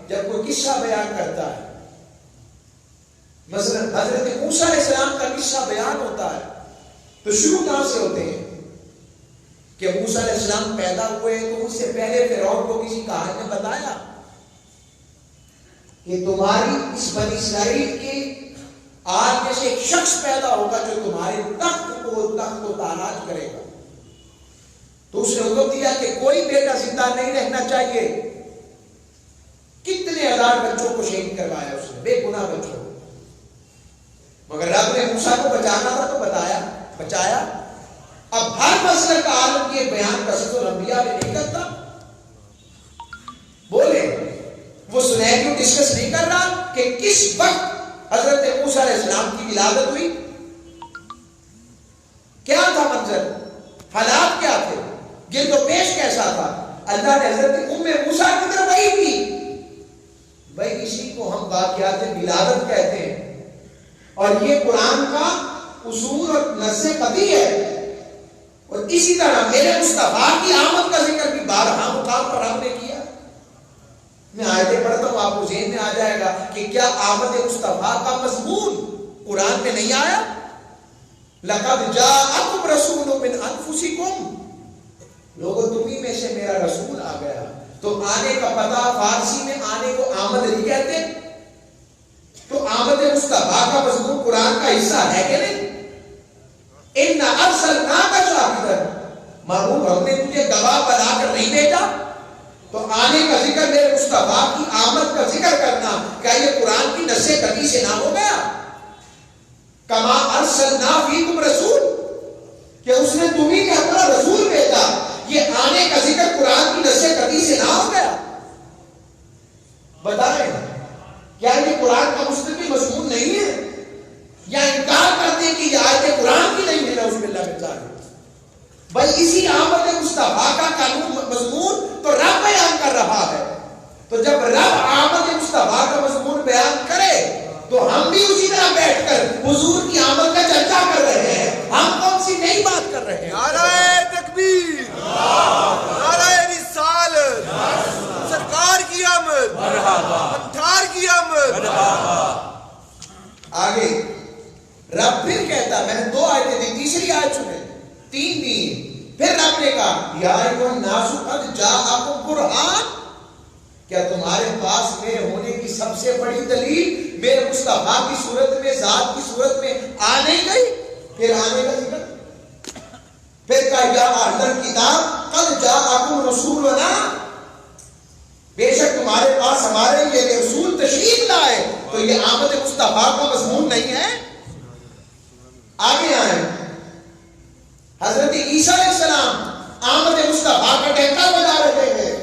جب کوئی قصہ بیان کرتا ہے، مثلا حضرت موسیٰ علیہ السلام کا قصہ بیان ہوتا ہے، تو شروع کہاں سے ہوتے ہیں کہ موسیٰ علیہ السلام پیدا ہوئے تو اس سے پہلے فرعون کو کسی کہانی نے بتایا کہ تمہاری اس بنی اسرائیل کی آج میں سے ایک شخص پیدا ہوگا جو تمہارے تخت کو تاراج کرے گا. تو اس نے حکم دیا کہ کوئی بیٹا زندہ نہیں رہنا چاہیے. کتنے ہزار بچوں کو شہید کروایا اس نے، بے گناہ بچوں کو. مگر رب نے موسیٰ کو بچانا تھا تو بچایا. اب ہر مسئلہ کا عالم کی بیان قصص الانبیاء میں نہیں کرتا. بولے وہ سنہری ڈسکس نہیں کر رہا کہ کس وقت حضرت موسیٰ علیہ السلام کی ولادت ہوئی، کیا تھا منظر، حالات کیا تھے، گرد و پیش کیسا تھا. اللہ نے حضرت موسیٰ کی طرف وحی کی. بھائی اسی کو ہم واقعات ولادت کہتے ہیں، اور یہ قرآن کا اصول اور نص قطعی ہے. اور اسی طرح میرے مصطفیٰ کی آمد کا ذکر بھی بارہا مقام پر ہم نے کیا. میں آیتیں پڑھتا ہوں، آپ کو ذہن میں آ جائے گا کہ کیا آمد مصطفیٰ کا مضمون قرآن میں نہیں آیا. لقد جاءکم رسول من انفسکم، لوگوں تمہیں میں سے میرا رسول آ گیا. تو آنے کا پتہ فارسی میں آنے کو آمد نہیں کہتے. تو آمد مصطفیٰ کا مضمون قرآن کا حصہ ہے کہ نہیں. اِنَّا أَرْسَلْنَاكَ شَاهِدًا، محبوب ہم نے تجھے گواہ بنا کر نہیں بھیجا. تو آنے کا ذکر، میرے مصطفیٰ کی آمد کا ذکر کرنا، کیا یہ قرآن کی نص قطعی سے نہ ہو گیا؟ کما ارسلنا فیکم رسول، کہ اس نے تمہیں کہ اپنا رسول بھیجا، یہ آنے کا ذکر قرآن کی نص قطعی سے نہ ہو گیا؟ بتائیں کیا یہ قرآن کا مستقل مضمون نہیں ہے، یا انکار کرتے ہیں کہ یہ آیت قرآن کی نہیں ہے؟ نعوذ باللہ من ذالک. بھائی اسی آمد مصطفیٰ کا قانون مضمون تو رب بیان کر رہا ہے. تو جب رب آمد مصطفیٰ کا مضمون بیان کرے تو ہم بھی اسی طرح بیٹھ کر حضور کی آمد کا چرچا کر رہے ہیں. ہم کون سی نئی بات کر رہے ہیں؟ نعرہ تکبیر، نعرہ رسالت، سرکار کی آمد، انٹھار کی آمد. آگے رب پھر کہتا، میں نے 2 آیتیں دی، تیسری آیت سنیں، 3 دی. پھر رب نے کہا یا ایھا الناس قد جاءکم برہان، کیا تمہارے پاس میرے ہونے کی سب سے بڑی دلیل میرے مصطفیٰ کی صورت میں، ذات کی صورت میں آ نہیں گئی؟ پھر آنے کا ذکر، پھر کہا یا اہل الکتاب قد جاءکم رسولنا، بے شک تمہارے پاس ہمارے یہ رسول تشریف لائے. تو یہ آمد مصطفیٰ کا مضمون نہیں ہے؟ آگے آئیں، حضرت عیسیٰ علیہ السلام آمد مصطفیٰ کا ٹھیکہ بجا رہے ہیں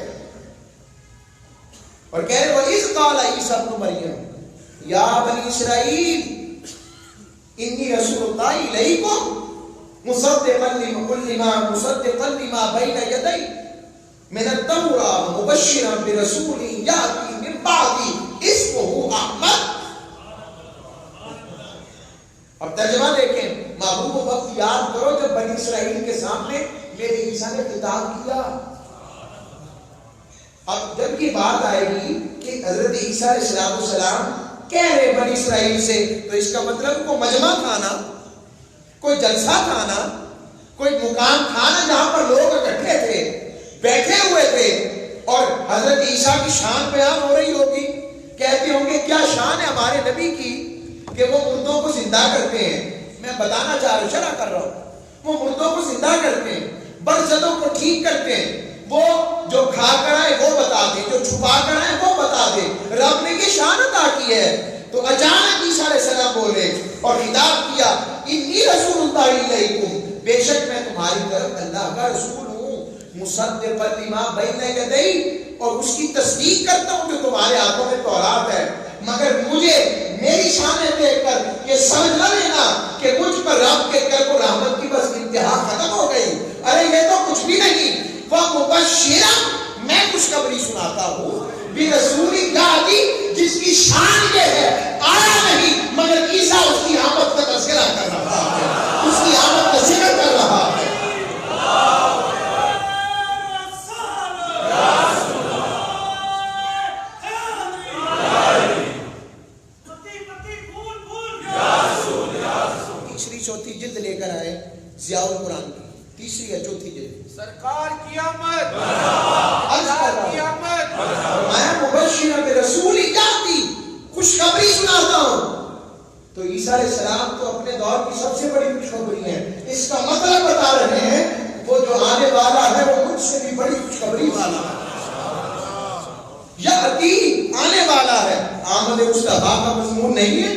اور کہہ رہے وَإِذْ قَالَ عِيسَى ابْنُ مَرْيَمَ يَا بَنِي إِسْرَائِيلَ إِنِّي رَسُولُ اللَّهِ إِلَيْكُمْ مُصَدِّقًا لِمَا بَيْنَ يَدَيَّ مِنَ التَّوْرَاةِ وَمُبَشِّرًا بِرَسُولٍ يَأْتِي مِن بَعْدِي اسْمُهُ أَحْمَدُ. اب ترجمہ دیکھیں، محبوب وقت یاد کرو جب بنی اسرائیل کے سامنے میرے عیسیٰ نے خطاب کیا. اب جب یہ بات آئے گی کہ حضرت عیسیٰ علیہ السلام کہہ رہے بنی اسرائیل سے، تو اس کا مطلب کوئی مجمع تھا نا، کوئی جلسہ تھا نا، کوئی مقام تھا نا جہاں پر لوگ اکٹھے تھے، بیٹھے ہوئے تھے، اور حضرت عیسیٰ کی شان بیان ہو رہی ہوگی. کہتے ہوں گے کیا شان ہے ہمارے نبی کی کہ وہ مردوں کو زندہ کرتے ہیں. میں بتانا چاہ رہا ہوں، شرح کر رہا ہوں، وہ مردوں کو زندہ کرتے ہیں، برزدوں کو ٹھیک کرتے ہیں، وہ جو کھا کر آئے وہ بتا دیں، جو چھپا کر آئے وہ بتا دیں. رب نے یہ شان عطا کی ہے. تو اچانک عیسیٰ علیہ السلام بولے اور خطاب کیا انی رسول اللہ علیکم، بے شک میں تمہاری طرف اللہ کا رسول ہوں، مصدقا لما بین یدی، اور اس کی تصدیق کرتا ہوں جو تمہارے ہاتھوں میں تورات ہے. مگر مجھے میری شانیں دیکھ کر یہ سمجھ نہ لینا کہ مجھ پر رب کے کرم و رحمت کی بس انتہا ختم ہو گئی. ارے یہ تو کچھ بھی نہیں. وَمُبَشِّرًا، میں خوشخبری سناتا ہوں، بِرَسُولٍ يَأْتِي، جس کی شان یہ ہے آیا نہیں مگر عیسیٰ اس کی آمد کا تذکرہ کر رہا ہے، اس کی آمد کا ذکر کر رہا ہے. ضیاء القرآن کی تیسری یا چوتھی جلد. سرکار کی آمد، عرض کر رہا کی ہوں آمد، میں مبشرا برسول جاتی خوشخبری سناتا ہوں. تو عیسیٰ علیہ السلام تو اپنے دور کی سب سے بڑی خوشخبری ہے. اس کا مطلب بتا رہے ہیں وہ جو آنے والا ہے وہ مجھ سے بھی بڑی خوشخبری والا ہے. یاتی آنے والا ہے. آمد مصطفیٰ کا مضمون نہیں ہے.